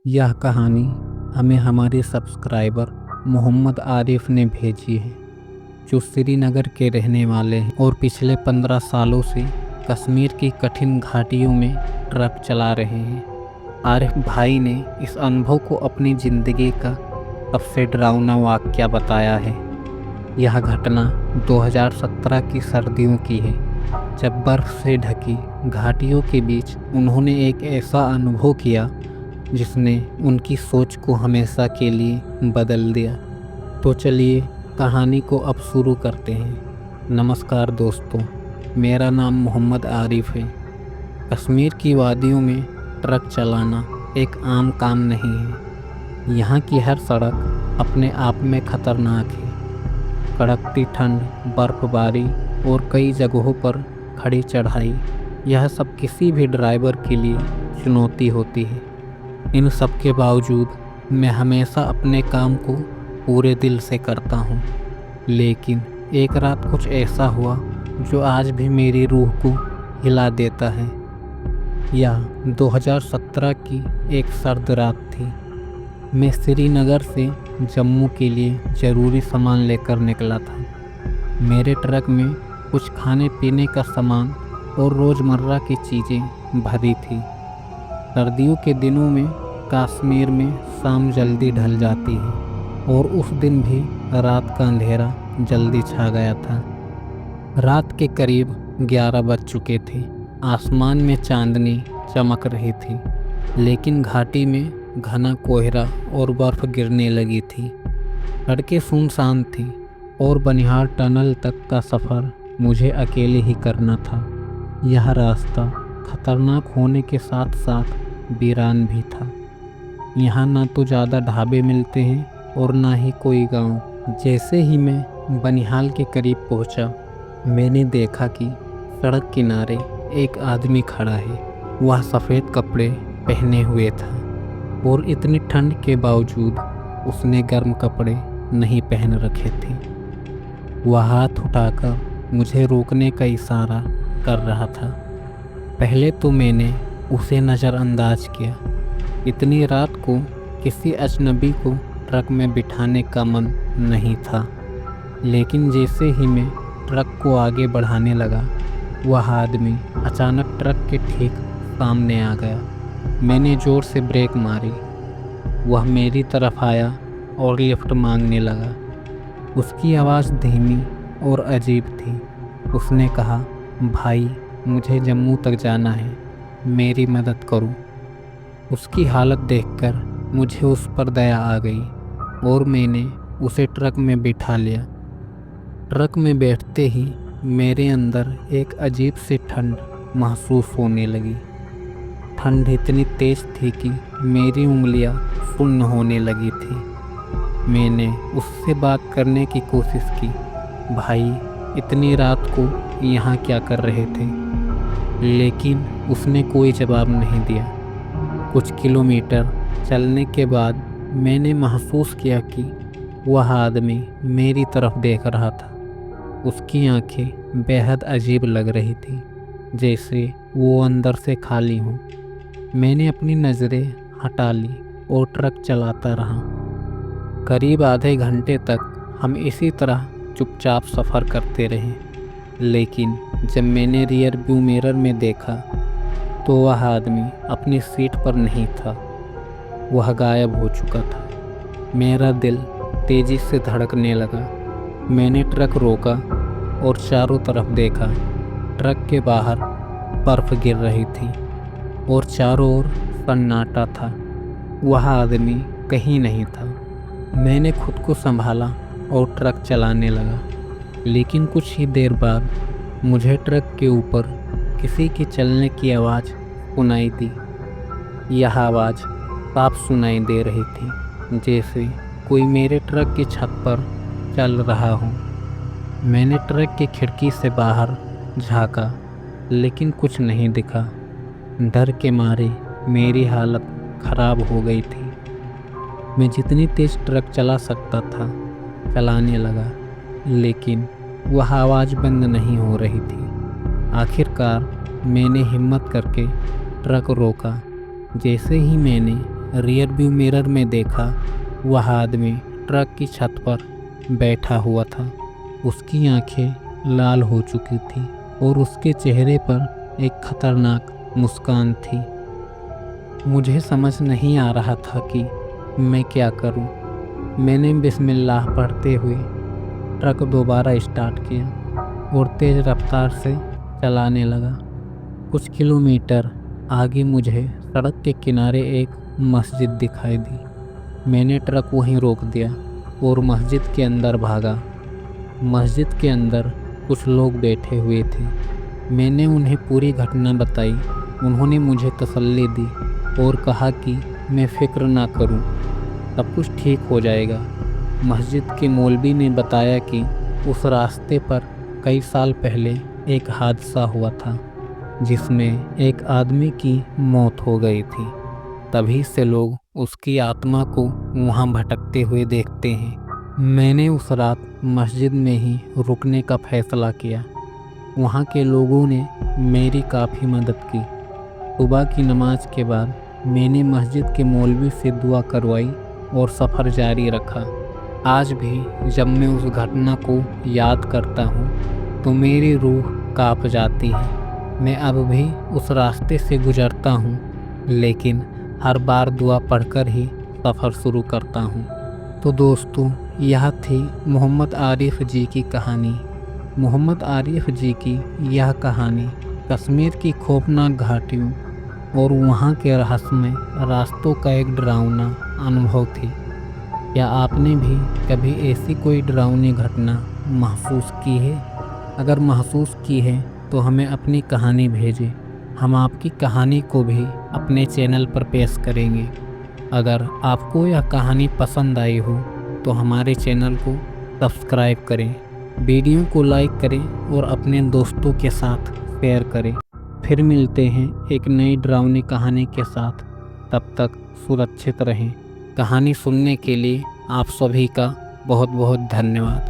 यह कहानी हमें हमारे सब्सक्राइबर मोहम्मद आरिफ ने भेजी है, जो श्रीनगर के रहने वाले हैं और पिछले 15 सालों से कश्मीर की कठिन घाटियों में ट्रक चला रहे हैं। आरिफ भाई ने इस अनुभव को अपनी ज़िंदगी का सबसे डरावना वाक़या बताया है। यह घटना 2017 की सर्दियों की है, जब बर्फ़ से ढकी घाटियों के बीच उन्होंने एक ऐसा अनुभव किया जिसने उनकी सोच को हमेशा के लिए बदल दिया। तो चलिए कहानी को अब शुरू करते हैं। नमस्कार दोस्तों, मेरा नाम मोहम्मद आरिफ है। कश्मीर की वादियों में ट्रक चलाना एक आम काम नहीं है। यहाँ की हर सड़क अपने आप में खतरनाक है। कड़कती ठंड, बर्फबारी और कई जगहों पर खड़ी चढ़ाई, यह सब किसी भी ड्राइवर के लिए चुनौती होती है। इन सब के बावजूद मैं हमेशा अपने काम को पूरे दिल से करता हूँ। लेकिन एक रात कुछ ऐसा हुआ जो आज भी मेरी रूह को हिला देता है। यह 2017 की एक सर्द रात थी। मैं श्रीनगर से जम्मू के लिए ज़रूरी सामान लेकर निकला था। मेरे ट्रक में कुछ खाने पीने का सामान और रोज़मर्रा की चीज़ें भरी थी। सर्दियों के दिनों में कश्मीर में शाम जल्दी ढल जाती है और उस दिन भी रात का अंधेरा जल्दी छा गया था। रात के करीब 11 बज चुके थे। आसमान में चांदनी चमक रही थी, लेकिन घाटी में घना कोहरा और बर्फ़ गिरने लगी थी। सड़कें सुनसान थीं और बनिहाल टनल तक का सफ़र मुझे अकेले ही करना था। यह रास्ता खतरनाक होने के साथ साथ वीरान भी था। यहाँ ना तो ज़्यादा ढाबे मिलते हैं और ना ही कोई गांव। जैसे ही मैं बनिहाल के करीब पहुँचा, मैंने देखा कि सड़क किनारे एक आदमी खड़ा है। वह सफ़ेद कपड़े पहने हुए था और इतनी ठंड के बावजूद उसने गर्म कपड़े नहीं पहन रखे थे। वह हाथ उठाकर मुझे रोकने का इशारा कर रहा था। पहले तो मैंने उसे नज़रअंदाज किया। इतनी रात को किसी अजनबी को ट्रक में बिठाने का मन नहीं था। लेकिन जैसे ही मैं ट्रक को आगे बढ़ाने लगा, वह आदमी अचानक ट्रक के ठीक सामने आ गया। मैंने ज़ोर से ब्रेक मारी। वह मेरी तरफ आया और लिफ्ट मांगने लगा। उसकी आवाज़ धीमी और अजीब थी। उसने कहा, भाई मुझे जम्मू तक जाना है, मेरी मदद करो। उसकी हालत देखकर मुझे उस पर दया आ गई और मैंने उसे ट्रक में बिठा लिया। ट्रक में बैठते ही मेरे अंदर एक अजीब सी ठंड महसूस होने लगी। ठंड इतनी तेज़ थी कि मेरी उंगलियां सुन्न होने लगी थी। मैंने उससे बात करने की कोशिश की, भाई इतनी रात को यहाँ क्या कर रहे थे? लेकिन उसने कोई जवाब नहीं दिया। कुछ किलोमीटर चलने के बाद मैंने महसूस किया कि वह आदमी मेरी तरफ देख रहा था। उसकी आंखें बेहद अजीब लग रही थी, जैसे वो अंदर से खाली हों। मैंने अपनी नज़रें हटा ली और ट्रक चलाता रहा। करीब आधे घंटे तक हम इसी तरह चुपचाप सफ़र करते रहे। लेकिन जब मैंने रियर व्यू मिरर में देखा तो वह आदमी अपनी सीट पर नहीं था। वह गायब हो चुका था। मेरा दिल तेज़ी से धड़कने लगा। मैंने ट्रक रोका और चारों तरफ देखा। ट्रक के बाहर बर्फ़ गिर रही थी और चारों ओर सन्नाटा था। वह आदमी कहीं नहीं था। मैंने खुद को संभाला और ट्रक चलाने लगा। लेकिन कुछ ही देर बाद मुझे ट्रक के ऊपर किसी के चलने की आवाज़ सुनाई दी। यह आवाज़ साफ सुनाई दे रही थी, जैसे कोई मेरे ट्रक की छत पर चल रहा हो। मैंने ट्रक की खिड़की से बाहर झांका, लेकिन कुछ नहीं दिखा। डर के मारे मेरी हालत ख़राब हो गई थी। मैं जितनी तेज़ ट्रक चला सकता था चलाने लगा, लेकिन वह आवाज़ बंद नहीं हो रही थी। आखिरकार मैंने हिम्मत करके ट्रक रोका। जैसे ही मैंने रियर व्यू मिरर में देखा, वह आदमी ट्रक की छत पर बैठा हुआ था। उसकी आंखें लाल हो चुकी थी और उसके चेहरे पर एक खतरनाक मुस्कान थी। मुझे समझ नहीं आ रहा था कि मैं क्या करूं। मैंने बिस्मिल्लाह पढ़ते हुए ट्रक दोबारा स्टार्ट किया और तेज़ रफ्तार से चलाने लगा। कुछ किलोमीटर आगे मुझे सड़क के किनारे एक मस्जिद दिखाई दी। मैंने ट्रक वहीं रोक दिया और मस्जिद के अंदर भागा। मस्जिद के अंदर कुछ लोग बैठे हुए थे। मैंने उन्हें पूरी घटना बताई। उन्होंने मुझे तसल्ली दी और कहा कि मैं फ़िक्र ना करूं, सब कुछ ठीक हो जाएगा। मस्जिद के मौलवी ने बताया कि उस रास्ते पर कई साल पहले एक हादसा हुआ था जिसमें एक आदमी की मौत हो गई थी। तभी से लोग उसकी आत्मा को वहां भटकते हुए देखते हैं। मैंने उस रात मस्जिद में ही रुकने का फैसला किया। वहां के लोगों ने मेरी काफ़ी मदद की। सुबह की नमाज के बाद मैंने मस्जिद के मौलवी से दुआ करवाई और सफ़र जारी रखा। आज भी जब मैं उस घटना को याद करता हूँ तो मेरी रूह काँप जाती है। मैं अब भी उस रास्ते से गुजरता हूँ, लेकिन हर बार दुआ पढ़कर ही सफ़र शुरू करता हूँ। तो दोस्तों, यह थी मोहम्मद आरिफ जी की कहानी। मोहम्मद आरिफ जी की यह कहानी कश्मीर की खौफनाक घाटियों और वहाँ के रहस्यमय रास्तों का एक डरावना अनुभव थी। क्या आपने भी कभी ऐसी कोई डरावनी घटना महसूस की है? अगर महसूस की है तो हमें अपनी कहानी भेजें। हम आपकी कहानी को भी अपने चैनल पर पेश करेंगे। अगर आपको यह कहानी पसंद आई हो तो हमारे चैनल को सब्सक्राइब करें, वीडियो को लाइक करें और अपने दोस्तों के साथ शेयर करें। फिर मिलते हैं एक नई डरावनी कहानी के साथ। तब तक सुरक्षित रहें। कहानी सुनने के लिए आप सभी का बहुत बहुत धन्यवाद।